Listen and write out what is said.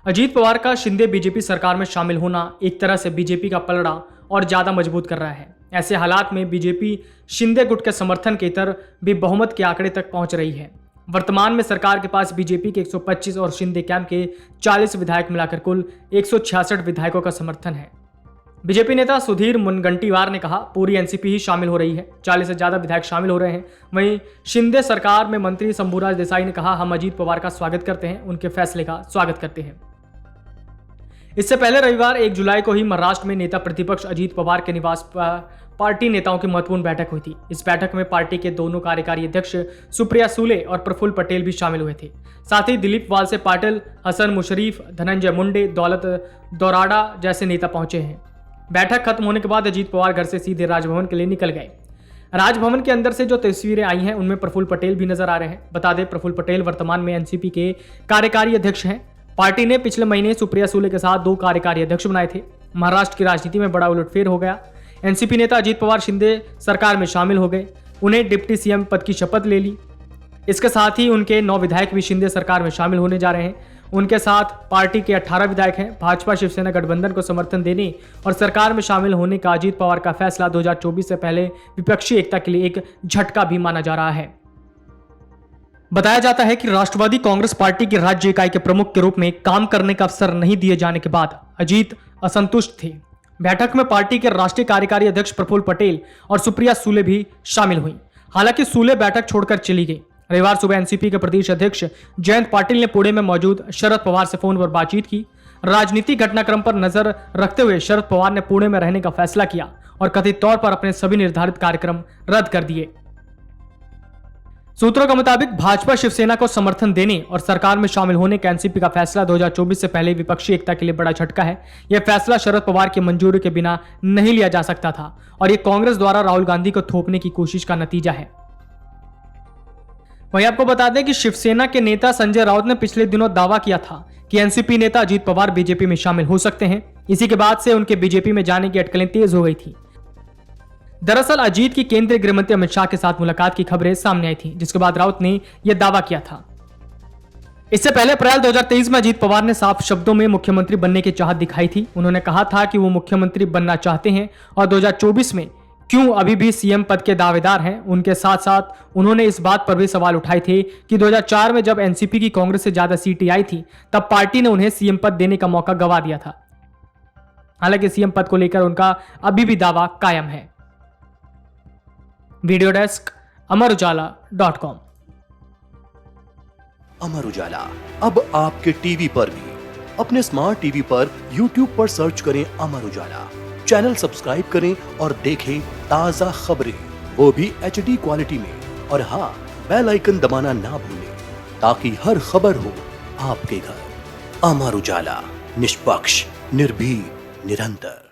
अजीत पवार का शिंदे बीजेपी सरकार में शामिल होना एक तरह से बीजेपी का पलड़ा और ज्यादा मजबूत कर रहा है। ऐसे हालात में बीजेपी शिंदे गुट के समर्थन के इतर भी बहुमत के आंकड़े तक पहुंच रही है। वर्तमान में सरकार के पास बीजेपी के 125 और शिंदे कैंप के 40 विधायक मिलाकर कुल 166 विधायकों का समर्थन है। बीजेपी नेता सुधीर मुनगंटीवार ने कहा, पूरी एनसीपी ही शामिल हो रही है, 40 से ज्यादा विधायक शामिल हो रहे हैं। वहीं शिंदे सरकार में मंत्री शंभूराज देसाई ने कहा, हम अजीत पवार का स्वागत करते हैं, उनके फैसले का स्वागत करते हैं। इससे पहले रविवार 1 जुलाई को ही महाराष्ट्र में नेता प्रतिपक्ष अजीत पवार के निवास पर पार्टी नेताओं की महत्वपूर्ण बैठक हुई थी। इस बैठक में पार्टी के दोनों कार्यकारी अध्यक्ष सुप्रिया सुले और प्रफुल्ल पटेल भी शामिल हुए थे। साथ ही दिलीप वालसे पाटिल, हसन मुशरीफ, धनंजय मुंडे, दौलत दौराडा जैसे नेता पहुंचे हैं। बैठक खत्म होने के बाद अजीत पवार घर से सीधे राजभवन के लिए निकल गए। राजभवन के अंदर से जो तस्वीरें आई हैं उनमें प्रफुल्ल पटेल भी नजर आ रहे हैं। बता दें, प्रफुल्ल पटेल वर्तमान में एनसीपी के कार्यकारी अध्यक्ष हैं। पार्टी ने पिछले महीने सुप्रिया सुले के साथ 2 कार्यकारी अध्यक्ष बनाए थे। महाराष्ट्र की राजनीति में बड़ा उलटफेर हो गया। एनसीपी नेता अजीत पवार शिंदे सरकार में शामिल हो गए, उन्हें डिप्टी सीएम पद की शपथ ले ली। इसके साथ ही उनके 9 विधायक भी शिंदे सरकार में शामिल होने जा रहे हैं। उनके साथ पार्टी के 18 विधायक हैं। भाजपा शिवसेना गठबंधन को समर्थन देने और सरकार में शामिल होने का अजीत पवार का फैसला 2024 से पहले विपक्षी एकता के लिए एक झटका भी माना जा रहा है। बताया जाता है कि राष्ट्रवादी कांग्रेस पार्टी की राज्य इकाई के प्रमुख के रूप में काम करने का अवसर नहीं दिए जाने के बाद अजीत असंतुष्ट थे। बैठक में पार्टी के राष्ट्रीय कार्यकारी अध्यक्ष प्रफुल्ल पटेल और सुप्रिया सुले भी शामिल हुई। हालांकि सुले बैठक छोड़कर चली गई। रविवार सुबह एनसीपी के प्रदेश अध्यक्ष जयंत पाटिल ने पुणे में मौजूद शरद पवार से फोन पर बातचीत की। राजनीतिक घटनाक्रम पर नजर रखते हुए शरद पवार ने पुणे में रहने का फैसला किया और कथित तौर पर अपने सभी निर्धारित कार्यक्रम रद्द कर दिए। सूत्रों के मुताबिक भाजपा शिवसेना को समर्थन देने और सरकार में शामिल होने का एनसीपी का फैसला 2024 से पहले विपक्षी एकता के लिए बड़ा झटका है। यह फैसला शरद पवार की मंजूरी के बिना नहीं लिया जा सकता था और यह कांग्रेस द्वारा राहुल गांधी को थोपने की कोशिश का नतीजा है। वहीं आपको बता दें कि शिवसेना के नेता संजय राउत ने पिछले दिनों दावा किया था कि एनसीपी नेता अजीत पवार बीजेपी में शामिल हो सकते हैं। इसी के बाद से उनके बीजेपी में जाने की अटकलें तेज हो गई थी। दरअसल अजीत की केंद्रीय गृह मंत्री अमित शाह के साथ मुलाकात की खबरें सामने आई थी, जिसके बाद राउत ने यह दावा किया था। इससे पहले अप्रैल 2023 में अजीत पवार ने साफ शब्दों में मुख्यमंत्री बनने की चाहत दिखाई थी। उन्होंने कहा था कि वो मुख्यमंत्री बनना चाहते हैं और 2024 में क्यों अभी भी सीएम पद के दावेदार हैं। उनके साथ साथ उन्होंने इस बात पर भी सवाल उठाए थे कि 2004 में जब एनसीपी की कांग्रेस से ज्यादा सीटें आई थी तब पार्टी ने उन्हें सीएम पद देने का मौका गंवा दिया था। हालांकि सीएम पद को लेकर उनका अभी भी दावा कायम है। Video desk amarujala.com। Amar Ujala अब आपके टीवी पर भी। अपने स्मार्ट टीवी पर YouTube पर सर्च करें अमर उजाला, चैनल सब्सक्राइब करें और देखें ताजा खबरें, वो भी HD क्वालिटी में। और हाँ, बेल आइकन दबाना ना भूलें ताकि हर खबर हो आपके घर। अमर उजाला, निष्पक्ष, निर्भीक, निरंतर।